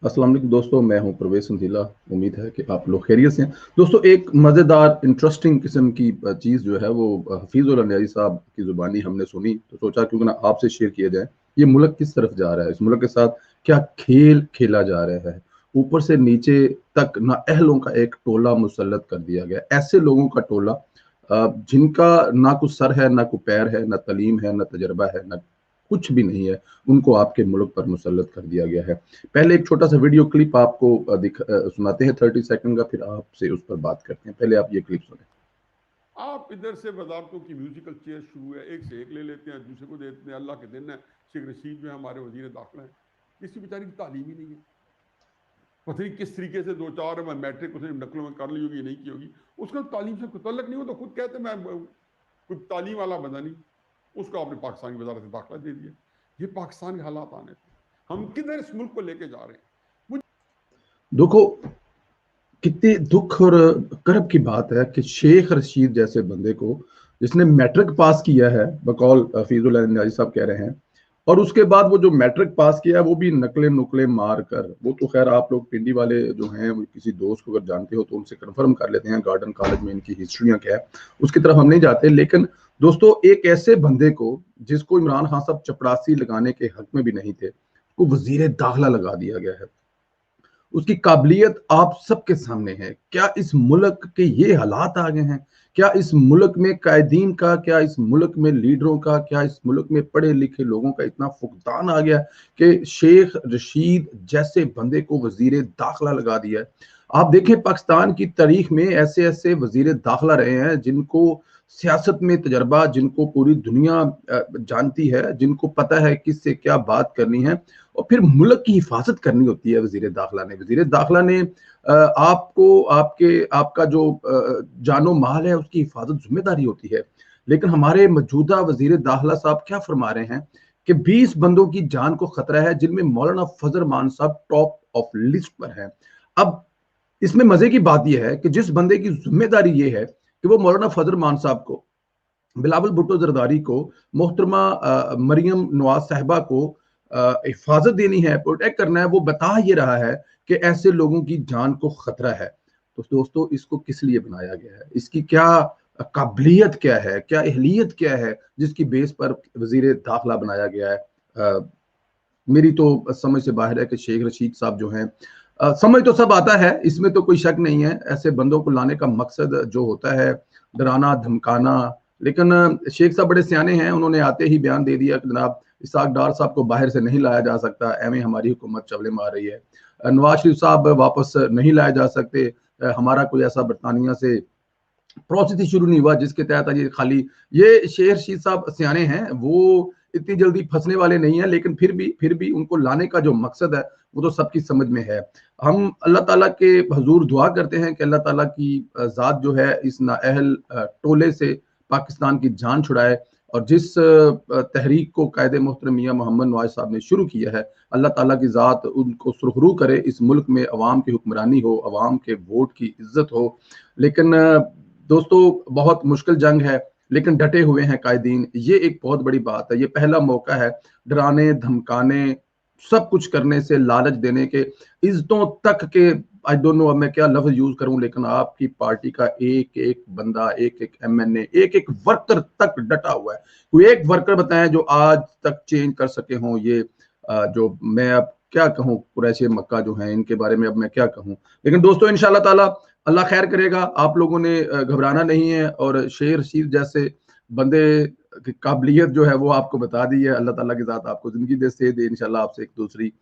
अस्सलाम वालेकुम दोस्तों, मैं हूं परवेज संधीला। उम्मीद है कि आप लोग खैरियत से हैं। दोस्तों, एक मज़ेदार इंटरेस्टिंग किस्म की चीज़ जो है वो हफीज़ुल अनयारी साहब की ज़ुबानी हमने सुनी, तो सोचा क्यों ना आपसे शेयर किया जाए। ये मुल्क किस तरफ जा रहा है, इस मुल्क के साथ क्या खेल खेला जा रहा है। ऊपर से नीचे तक नाअहलों का एक टोला मुसल्लत कर दिया गया, ऐसे लोगों का टोला जिनका ना कुछ सर है, ना कोई पैर है, ना तलीम है, ना तजर्बा है, ना कुछ भी नहीं है। उनको आपके मुल्क पर मुसल्लत कर दिया गया है। पहले एक छोटा सा वीडियो क्लिप आपको सुनाते हैं 30 सेकंड का, फिर आपसे उस पर बात करते हैं। पहले आप ये क्लिप सुने। आप इधर से वजारतों की म्यूजिकल चेयर शुरू है, एक से एक ले लेते हैं, दूसरे को देते हैं। अल्लाह के दिन है, शेख रशीद जो है हमारे वजीर दाखिला है, किसी बेचारी की तालीम ही नहीं है। पता नहीं किस तरीके से दो चार मैट्रिक उसने नकलों में कर ली होगी, नहीं की होगी। उसका तालीम से कोई तल्लक नहीं हो, तो खुद कहते मैं कोई तालीम वाला बंदा नहीं। उसको आपने पाकिस्तान की वजारत दाखिला दे दिया। ये पाकिस्तान के हालात आने थे। हम किधर इस मुल्क को लेके जा रहे हैं? देखो, कितनी दुख और कर्ब की बात है कि शेख रशीद जैसे बंदे को, जिसने मैट्रिक पास किया है, बकौल हफीजुल अंसारी साहब कह रहे हैं, और उसके बाद वो जो मैट्रिक पास किया है वो भी नकले नुकले मार कर। वो तो खैर आप लोग पिंडी वाले जो हैं, वो किसी दोस्त को अगर जानते हो तो उनसे कंफर्म कर लेते हैं गार्डन कॉलेज में इनकी हिस्ट्रियां क्या है, उसकी तरफ हम नहीं जाते। लेकिन दोस्तों, एक ऐसे बंदे को जिसको इमरान खान साहब चपड़ासी लगाने के हक में भी नहीं थे, को वजीर दाखिला लगा दिया गया है। उसकी काबिलियत आप सबके सामने है। क्या इस मुल्क के ये हालात आ गए हैं? क्या इस मुल्क में कायदीन का, क्या इस मुल्क में लीडरों का, क्या इस मुल्क में पढ़े लिखे लोगों का इतना फुकदान आ गया कि शेख रशीद जैसे बंदे को वजीर दाखिला लगा दिया है। आप देखें, पाकिस्तान की तारीख में ऐसे ऐसे वजीर दाखिला रहे हैं जिनको सियासत में तजर्बा, जिनको पूरी दुनिया जानती है, जिनको पता है किससे क्या बात करनी है और फिर मुल्क की हिफाजत करनी होती है। वजीर दाखिला ने आपको आपके आपका जो जानो माल है उसकी हिफाजत जिम्मेदारी होती है। लेकिन हमारे मौजूदा वजीर दाखिला साहब क्या फरमा रहे हैं कि 20 बंदों की जान को खतरा है, जिनमें मौलाना फजल मान साहब टॉप ऑफ लिस्ट पर हैं। अब इसमें मजे की बात यह है कि जिस बंदे की जिम्मेदारी ये है कि वो मौलाना फजल मान साहब को, बिलावल भुट्टो जरदारी को, मोहतरमा मरियम नवाज साहिबा को हिफाजत देनी है, प्रोटेक्ट करना है, वो बता ये रहा है कि ऐसे लोगों की जान को खतरा है। तो दोस्तों, इसको किस लिए बनाया गया है? इसकी क्या काबिलियत क्या है, क्या अहलियत क्या है जिसकी बेस पर वजीर दाखिला बनाया गया है? मेरी तो समझ से बाहर है कि शेख रशीद साहब जो हैं, समझ तो सब आता है, इसमें तो कोई शक नहीं है। ऐसे बंदों को लाने का मकसद जो होता है डराना धमकाना। लेकिन शेख साहब बड़े सियाने हैं, उन्होंने आते ही बयान दे दिया कि जनाब इसाक डार साहब को बाहर से नहीं लाया जा सकता, एवं हमारी हुकूमत चवले मार रही है। नवाज शरीफ साहब वापस नहीं लाए जा सकते, हमारा कोई ऐसा बरतानिया से प्रोसेस ही शुरू नहीं हुआ जिसके तहत ये खाली, ये शेर शीर साहब सियाने हैं, वो इतनी जल्दी फंसने वाले नहीं है। लेकिन फिर भी उनको लाने का जो मकसद है वो तो सबकी समझ में है। हम अल्लाह ताला के हजूर दुआ करते हैं कि अल्लाह ताला की जात जो है इस नाअहल टोले से पाकिस्तान की जान छुड़ाए, और जिस तहरीक को कायदे मोहतरम मियां मोहम्मद नवाज साहब ने शुरू किया है, अल्लाह ताला की जात उनको सुरखरू करे, इस मुल्क में अवाम की हुक्मरानी हो, अवाम के वोट की इज्जत हो। लेकिन दोस्तों, बहुत मुश्किल जंग है, लेकिन डटे हुए हैं कायदीन, ये एक बहुत बड़ी बात है। ये पहला मौका है डराने धमकाने, सब कुछ करने से, लालच देने के, इज्जतों तक के, आई डोंट नो अब मैं क्या लफ्ज यूज करूं, लेकिन आपकी पार्टी का एक एक बंदा, एक एक एमएनए, एक एक वर्कर तक डटा हुआ है। कोई एक वर्कर बताएं जो आज तक चेंज कर सके हों ये जो मैं अब क्या कहूं, कुरैशी मक्का जो है इनके बारे में अब मैं क्या कहूं। लेकिन दोस्तों, इंशाल्लाह ताला अल्लाह खैर करेगा। आप लोगों ने घबराना नहीं है, और शेर रशीद जैसे बंदे की काबिलियत जो है वो आपको बता दी है। अल्लाह ताला की जात आपको जिंदगी दे से दे, इंशाल्लाह आपसे एक दूसरी